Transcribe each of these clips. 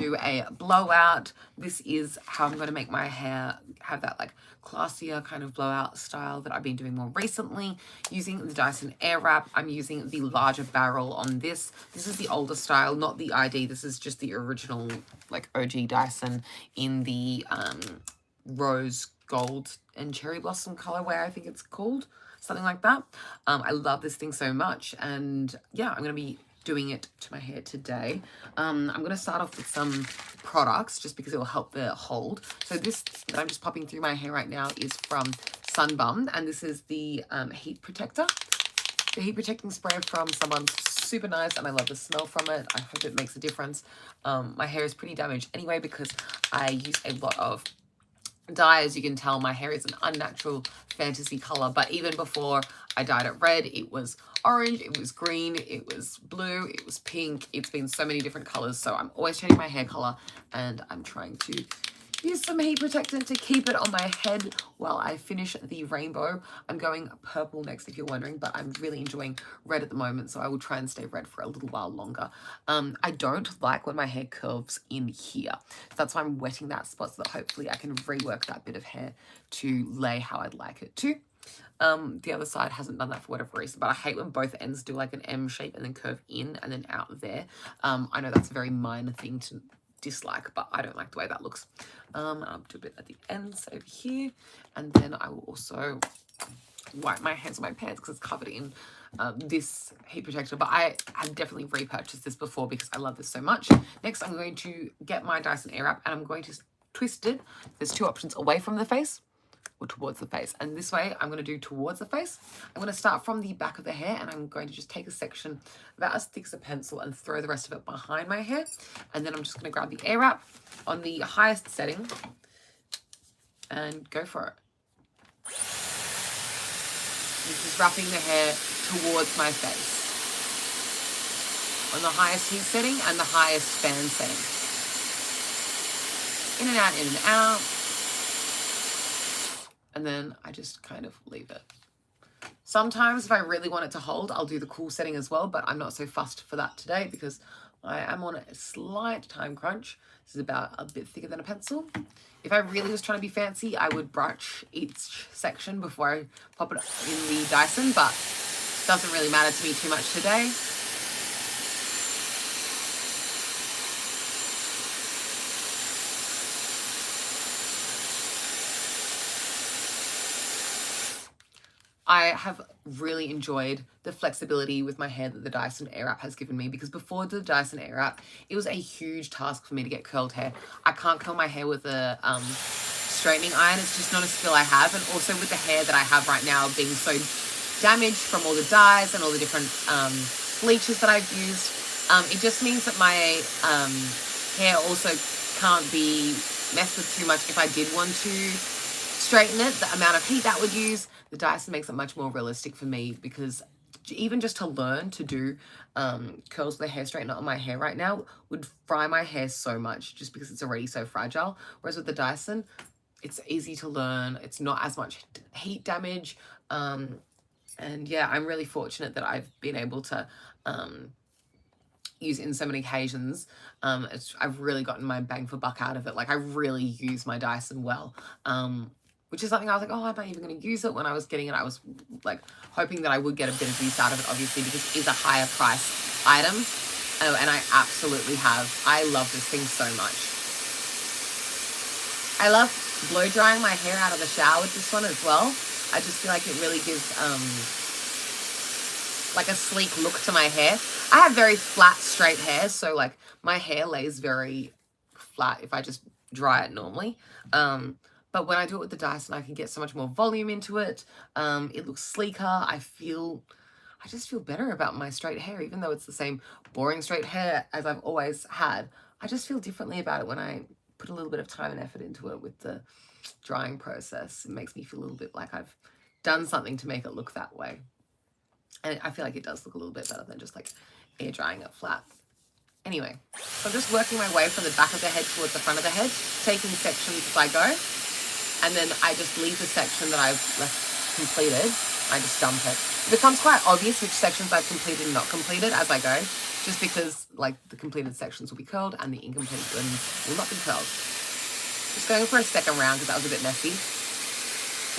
do a blowout. This is how I'm going to make my hair have that like classier kind of blowout style that I've been doing more recently using the Dyson Airwrap. I'm using the larger barrel on this. This is the older style, not the ID. This is just the original like OG Dyson in the rose gold and cherry blossom colorway, I think it's called, something like that. I love this thing so much, and yeah, I'm going to be doing it to my hair today. I'm going to start off with some products just because it will help the hold. So this that I'm just popping through my hair right now is from Sunbum, and this is the heat protector. The heat protecting spray from Sunbum's super nice, and I love the smell from it. I hope it makes a difference. My hair is pretty damaged anyway because I use a lot of dye. As you can tell, my hair is an unnatural fantasy color, but even before I dyed it red, it was orange, it was green, it was blue, it was pink. It's been so many different colors, so I'm always changing my hair color, and I'm trying to use some heat protectant to keep it on my head while I finish the rainbow. I'm going purple next, if you're wondering, but I'm really enjoying red at the moment, so I will try and stay red for a little while longer. I don't like when my hair curves in here, so that's why I'm wetting that spot so that hopefully I can rework that bit of hair to lay how I'd like it to. The other side hasn't done that for whatever reason, but I hate when both ends do like an M shape and then curve in and then out there. I know that's a very minor thing to dislike, but I don't like the way that looks. I'll do a bit at the ends over here, and then I will also wipe my hands on my pants because it's covered in this heat protector, but I had definitely repurchased this before because I love this so much. Next, I'm going to get my Dyson Airwrap, and I'm going to twist it. There's two options: away from the face or towards the face. And this way I'm going to do towards the face. I'm going to start from the back of the hair, and I'm going to just take a section about as thick as a pencil and throw the rest of it behind my hair. And then I'm just going to grab the Airwrap on the highest setting and go for it. This is wrapping the hair towards my face on the highest heat setting and the highest fan setting. In and out, in and out. And then I just kind of leave it. Sometimes if I really want it to hold, I'll do the cool setting as well, but I'm not so fussed for that today because I am on a slight time crunch. This is about a bit thicker than a pencil. If I really was trying to be fancy, I would brush each section before I pop it in the Dyson, but it doesn't really matter to me too much today. I have really enjoyed the flexibility with my hair that the Dyson Airwrap has given me, because before the Dyson Airwrap, it was a huge task for me to get curled hair. I can't curl my hair with a straightening iron. It's just not a skill I have. And also with the hair that I have right now being so damaged from all the dyes and all the different bleaches that I've used, it just means that my hair also can't be messed with too much if I did want to straighten it. The amount of heat that would use, the Dyson makes it much more realistic for me, because even just to learn to do curls with a hair straightener on my hair right now would fry my hair so much, just because it's already so fragile. Whereas with the Dyson, it's easy to learn. It's not as much heat damage. And yeah, I'm really fortunate that I've been able to use it in so many occasions. I've really gotten my bang for buck out of it. Like, I really use my Dyson well. Which is something I was like, oh, I'm not even going to use it. When I was getting it, I was like hoping that I would get a bit of use out of it, obviously, because it is a higher price item. And I absolutely have. I love this thing so much. I love blow drying my hair out of the shower with this one as well. I just feel like it really gives like a sleek look to my hair. I have very flat, straight hair, so like my hair lays very flat if I just dry it normally. But when I do it with the Dyson, I can get so much more volume into it. It looks sleeker. I just feel better about my straight hair, even though it's the same boring straight hair as I've always had. I just feel differently about it when I put a little bit of time and effort into it with the drying process. It makes me feel a little bit like I've done something to make it look that way. And I feel like it does look a little bit better than just like air drying it flat. Anyway, so I'm just working my way from the back of the head towards the front of the head, taking sections as I go. And then I just leave the section that I've left completed. I just dump it. It becomes quite obvious which sections I've completed and not completed as I go, just because like the completed sections will be curled and the incomplete ones will not be curled. Just going for a second round because that was a bit messy.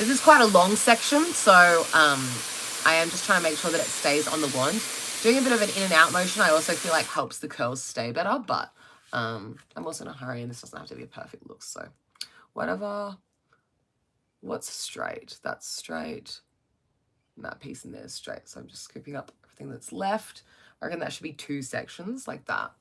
This is quite a long section, so I am just trying to make sure that it stays on the wand. Doing a bit of an in and out motion I also feel like helps the curls stay better, but I'm also in a hurry and this doesn't have to be a perfect look, so whatever. What's straight? That's straight. And that piece in there is straight, so I'm just scooping up everything that's left. I reckon that should be 2 sections like that.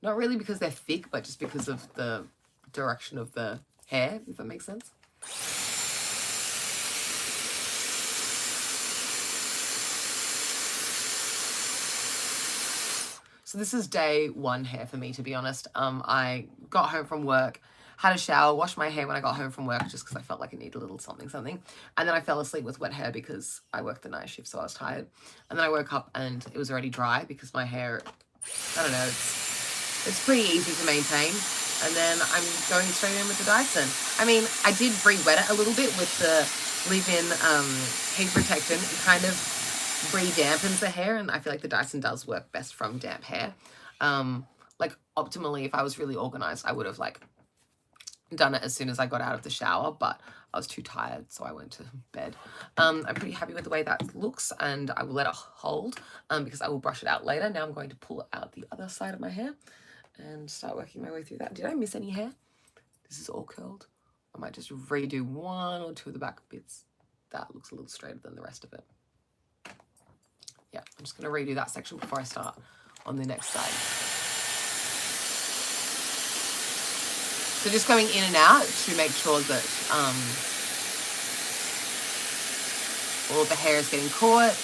Not really because they're thick, but just because of the direction of the hair, if that makes sense. So this is day 1 hair for me, to be honest. I got home from work, had a shower, washed my hair when I got home from work just because I felt like it needed a little something. And then I fell asleep with wet hair because I worked the night shift, so I was tired. And then I woke up and it was already dry because my hair, I don't know, it's pretty easy to maintain. And then I'm going straight in with the Dyson. I mean, I did re-wet it a little bit with the leave-in heat protectant. It kind of re-dampens the hair, and I feel like the Dyson does work best from damp hair. Like optimally, if I was really organized, I would have like done it as soon as I got out of the shower, but I was too tired, so I went to bed. I'm pretty happy with the way that looks, and I will let it hold because I will brush it out later. Now I'm going to pull out the other side of my hair and start working my way through that. Did I miss any hair? This is all curled. I might just redo 1 or 2 of the back bits. That looks a little straighter than the rest of it. Yeah, I'm just going to redo that section before I start on the next side. So just going in and out to make sure that all of the hair is getting caught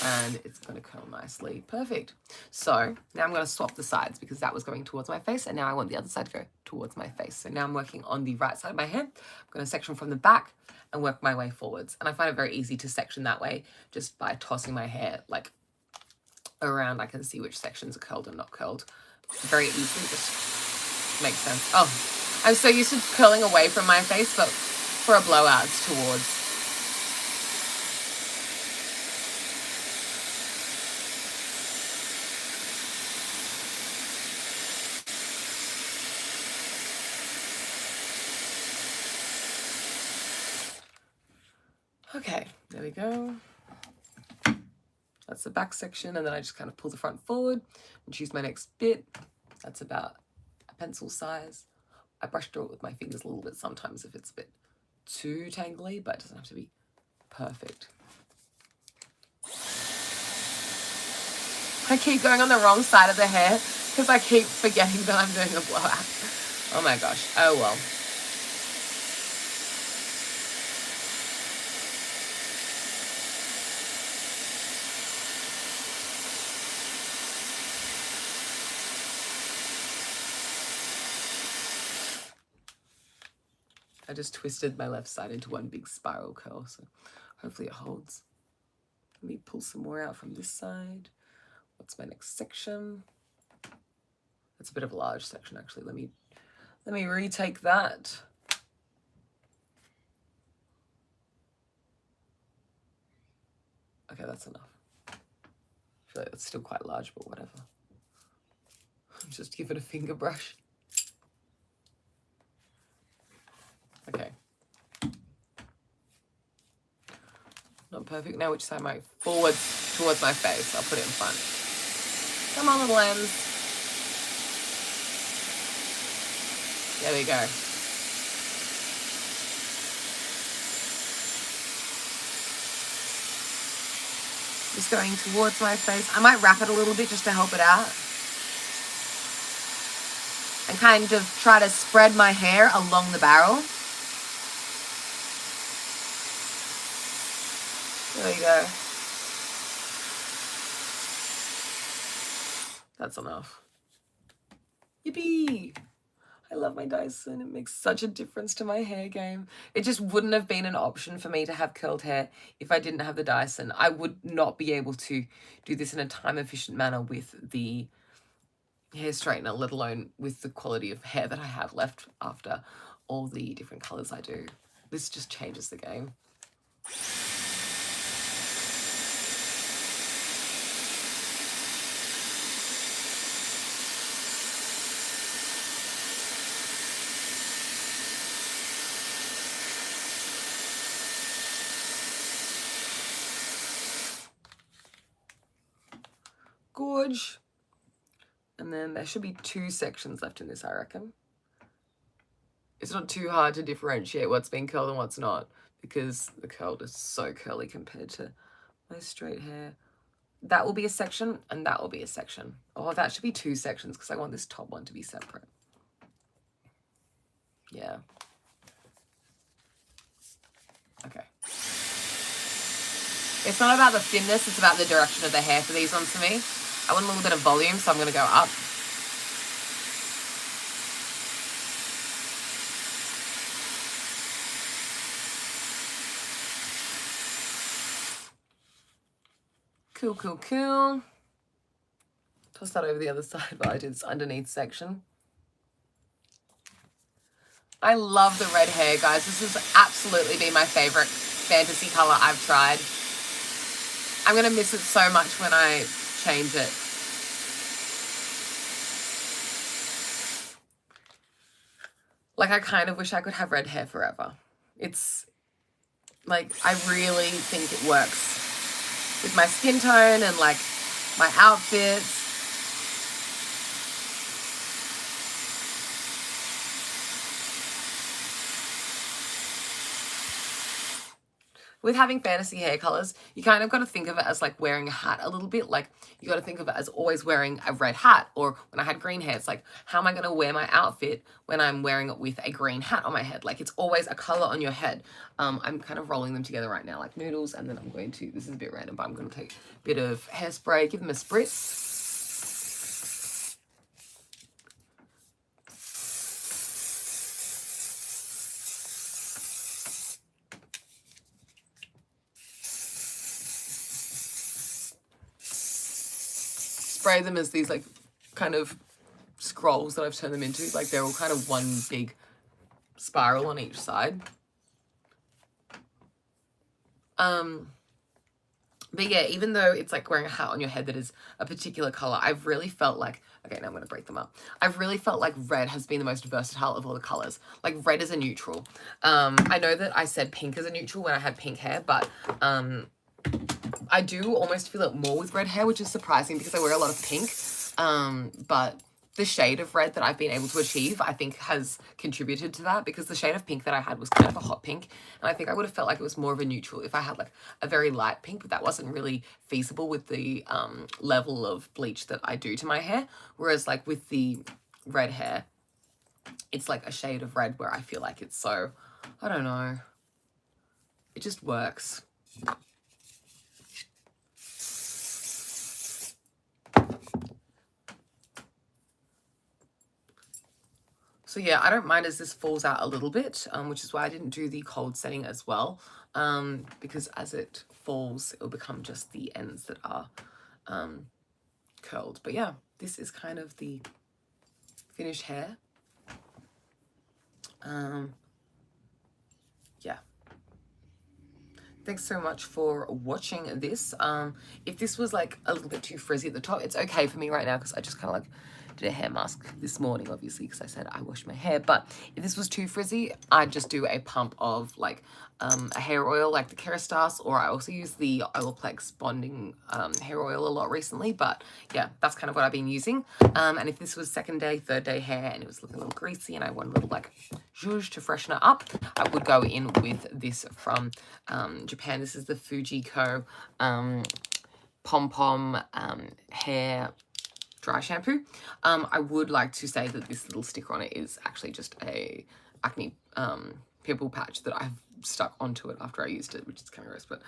and it's going to curl nicely. Perfect. So now I'm going to swap the sides because that was going towards my face and now I want the other side to go towards my face. So now I'm working on the right side of my hair. I'm going to section from the back and work my way forwards. And I find it very easy to section that way just by tossing my hair like around. I can see which sections are curled and not curled very easily. Just makes sense. Oh, I'm so used to curling away from my face, but for a blowout it's towards. Okay, there we go. That's the back section, and then I just kind of pull the front forward and choose my next bit. That's about a pencil size. I brush through it with my fingers a little bit sometimes if it's a bit too tangly, but it doesn't have to be perfect. I keep going on the wrong side of the hair because I keep forgetting that I'm doing a blowout. Oh my gosh. Oh well. I just twisted my left side into one big spiral curl, so hopefully it holds. Let me pull some more out from this side. What's my next section? That's a bit of a large section, actually. Let me retake that. Okay, that's enough. I feel like that's still quite large, but whatever. Just give it a finger brush. Okay. Not perfect. Now which side am I? Forward towards my face. I'll put it in front. Come on, little lens. There we go. Just going towards my face. I might wrap it a little bit just to help it out. And kind of try to spread my hair along the barrel. There you go. That's enough. Yippee! I love my Dyson. It makes such a difference to my hair game. It just wouldn't have been an option for me to have curled hair if I didn't have the Dyson. I would not be able to do this in a time-efficient manner with the hair straightener, let alone with the quality of hair that I have left after all the different colors I do. This just changes the game. curlage. And then there should be 2 sections left in this, I reckon. It's not too hard to differentiate what's being curled and what's not, because the curled is so curly compared to my straight hair. That will be a section, and that will be a section. Oh, that should be 2 sections, because I want this top one to be separate. Yeah. Okay. It's not about the thinness, it's about the direction of the hair for these ones for me. I want a little bit of volume, so I'm going to go up. Cool, cool, cool. Toss that over the other side while I do this underneath section. I love the red hair, guys. This has absolutely been my favorite fantasy color I've tried. I'm going to miss it so much when I change it. Like, I kind of wish I could have red hair forever. It's, like, I really think it works with my skin tone and, like, my outfits. With having fantasy hair colors, you kind of got to think of it as like wearing a hat a little bit. Like, you got to think of it as always wearing a red hat. Or when I had green hair, it's like, how am I going to wear my outfit when I'm wearing it with a green hat on my head? Like, it's always a color on your head. I'm kind of rolling them together right now like noodles, and then I'm going to, this is a bit random, but I'm going to take a bit of hairspray, give them a spritz. Spray them as these like kind of scrolls that I've turned them into. Like, they're all kind of one big spiral on each side. But yeah, even though it's like wearing a hat on your head that is a particular color, I've really felt like, okay, now I'm going to break them up. I've really felt like red has been the most versatile of all the colors. Like, red is a neutral. I know that I said pink is a neutral when I had pink hair, but I do almost feel it more with red hair, which is surprising because I wear a lot of pink. But the shade of red that I've been able to achieve, I think, has contributed to that, because the shade of pink that I had was kind of a hot pink, and I think I would have felt like it was more of a neutral if I had like a very light pink, but that wasn't really feasible with the level of bleach that I do to my hair. Whereas like with the red hair, it's like a shade of red where I feel like it's so, I don't know, it just works. So yeah, I don't mind as this falls out a little bit, which is why I didn't do the cold setting as well, because as it falls, it'll become just the ends that are curled. But yeah, this is kind of the finished hair. Yeah. Thanks so much for watching this. If this was like a little bit too frizzy at the top, it's okay for me right now because I just kind of like did a hair mask this morning, obviously, because I said I washed my hair. But if this was too frizzy, I'd just do a pump of like a hair oil like the Kerastase, or I also use the Olaplex bonding hair oil a lot recently. But yeah, that's kind of what I've been using. And if this was second day, third day hair and it was looking a little greasy and I want a little like zhuzh to freshen it up, I would go in with this from Japan. This is the Fujiko Pom Pom hair dry shampoo. I would like to say that this little sticker on it is actually just a acne pimple patch that I've stuck onto it after I used it, which is kind of gross, but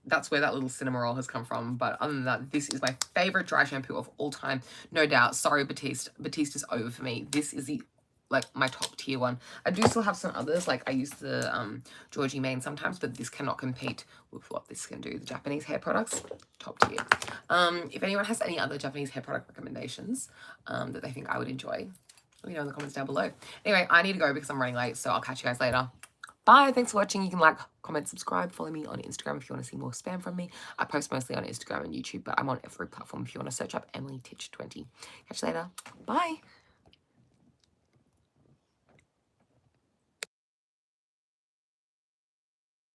that's where that little cinnamoroll has come from. But other than that, this is my favorite dry shampoo of all time, no doubt. Sorry, Batiste. Batiste is over for me. This is the like my top tier one. I do still have some others, like I use the Georgie Mane sometimes, but this cannot compete with what this can do. The Japanese hair products, top tier. If anyone has any other Japanese hair product recommendations that they think I would enjoy, let me know in the comments down below. Anyway, I need to go because I'm running late, so I'll catch you guys later. Bye. Thanks for watching. You can like, comment, subscribe, follow me on Instagram if you want to see more spam from me. I post mostly on Instagram and YouTube, but I'm on every platform if you want to search up Emily Titch 20. Catch you later. Bye.